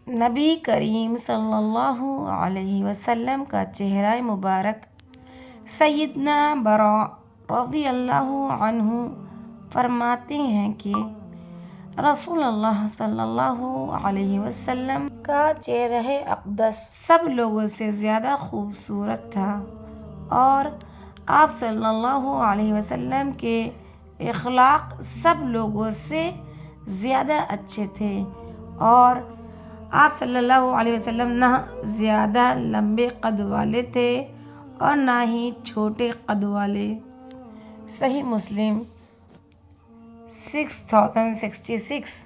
نبی کریم صلی اللہ علیہ وسلم کا چہرہ مبارک سیدنا براء رضی اللہ عنہ فرماتے ہیں کہ رسول اللہ صلی اللہ علیہ وسلم کا چہرہ اقدس سب لوگوں سے زیادہ خوبصورت تھا، اور آپ صلی اللہ علیہ وسلم کے اخلاق سب لوگوں سے زیادہ اچھے تھے، اور آپ صلی اللہ علیہ وسلم نہ زیادہ لمبے قد والے تھے اور نہ ہی چھوٹے قد والے۔ صحیح مسلم 6066۔